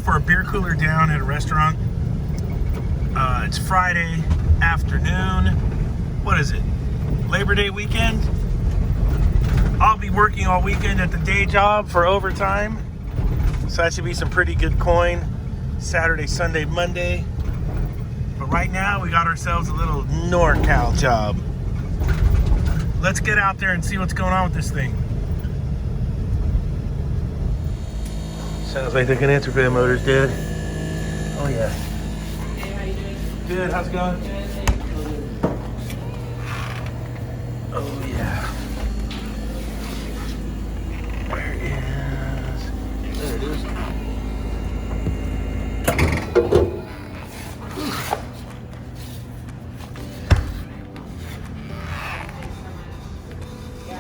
for a beer cooler down at a restaurant. It's Friday afternoon. What is it? Labor Day weekend? I'll be working all weekend at the day job for overtime. So that should be some pretty good coin. Saturday, Sunday, Monday. But right now we got ourselves a little NorCal job. Let's get out there and see what's going on with this thing. Sounds like they can answer for the motors, Dad. Oh yeah. Hey, how you doing? Good, how's it going? Good, thanks. Oh yeah. Where is... There it is.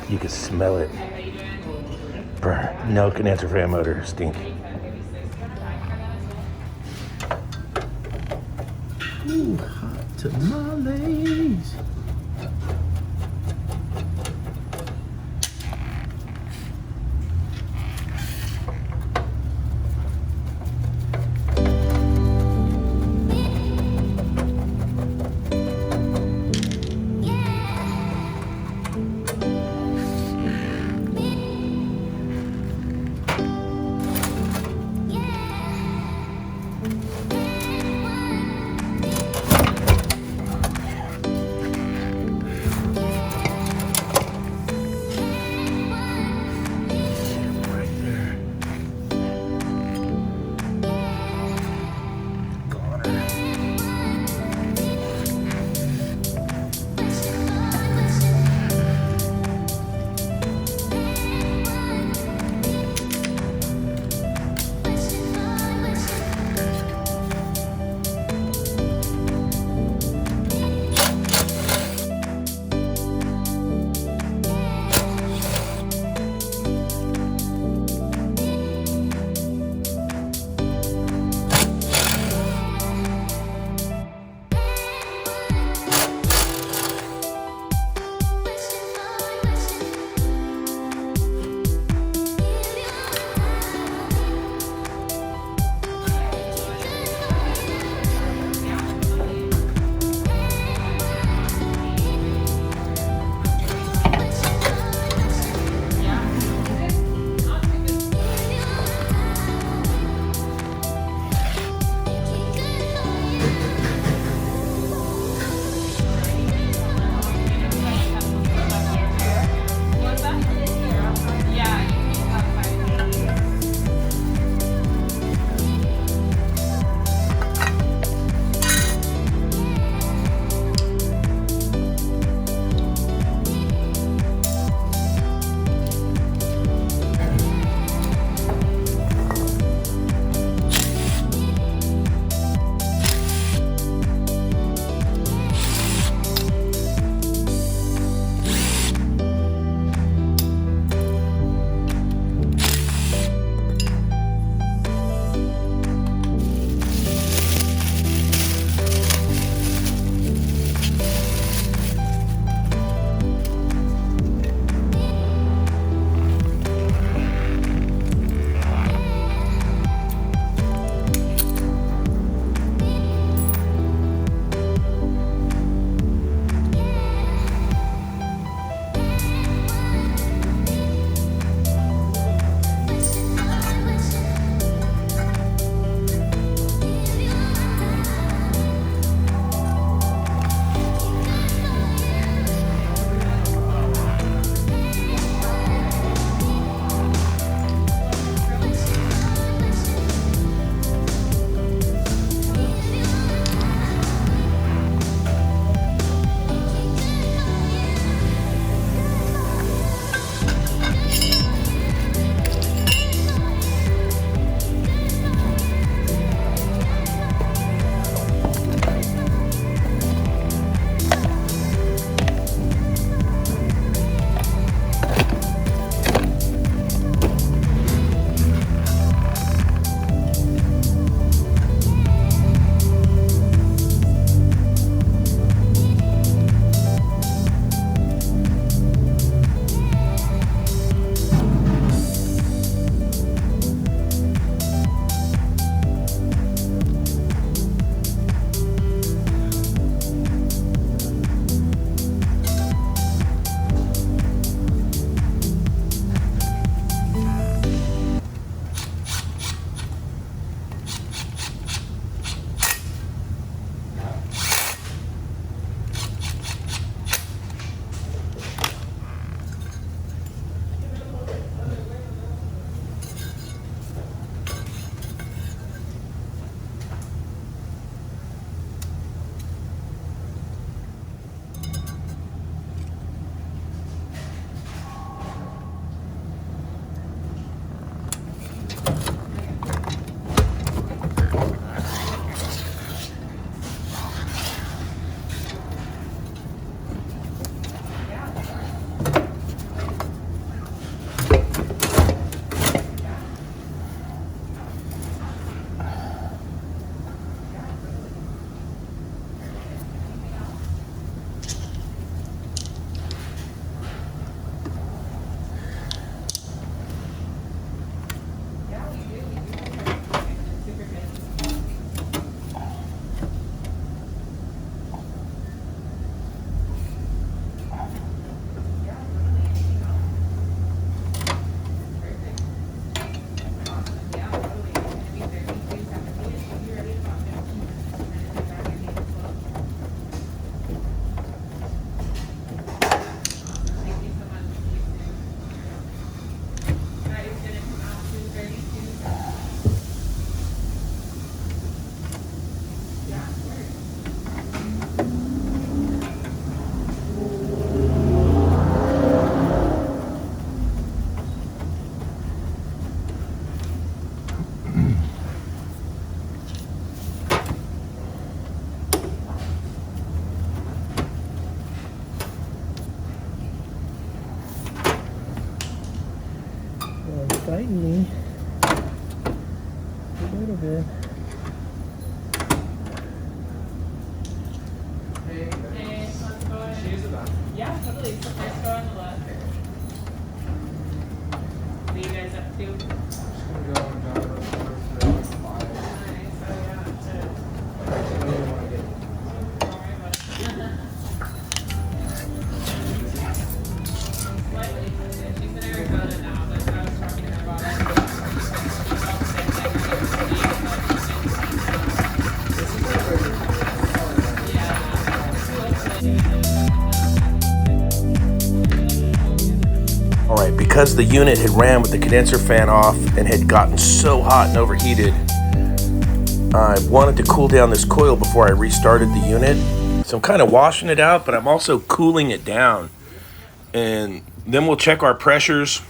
You can smell it. How you doing? Burn. No, can answer for a motor. Stink. Ooh, hot tamales. biting me a little bit. Hey, let's go ahead. She is about. Yeah, totally. So let's go on the left. What are you guys up to? Just gonna go and drive over for like 5. Nice. Oh, yeah. I really want to get. Don't worry about it. Slightly. She's in Arizona now, but I was talking to her about it. She's all sick, like, All right, because the unit had ran with the condenser fan off and had gotten so hot and overheated, I wanted to cool down this coil before I restarted the unit. So I'm kind of washing it out, but I'm also cooling it down. And then we'll check our pressures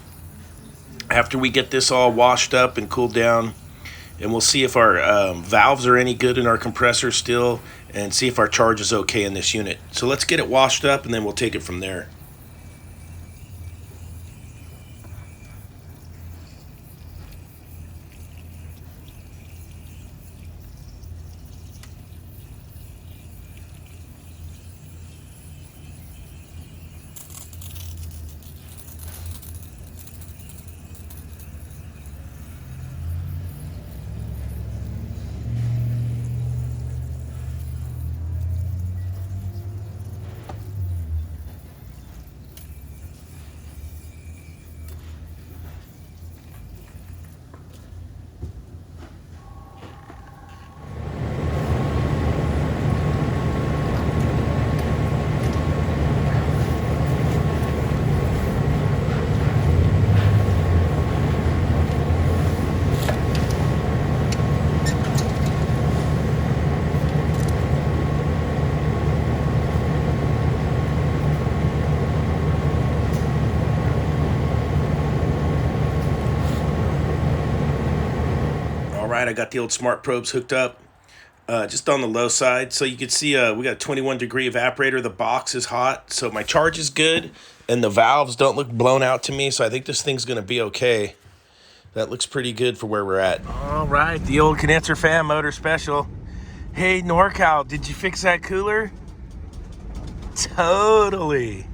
after we get this all washed up and cooled down. And we'll see if our valves are any good in our compressor still, and see if our charge is okay in this unit. So let's get it washed up and then we'll take it from there. All right, I got the old smart probes hooked up, just on the low side. So you can see we got a 21 degree evaporator. The box is hot, so my charge is good, and the valves don't look blown out to me. So I think this thing's gonna be okay. That looks pretty good for where we're at. All right, the old condenser fan motor special. Hey, NorCal, did you fix that cooler? Totally.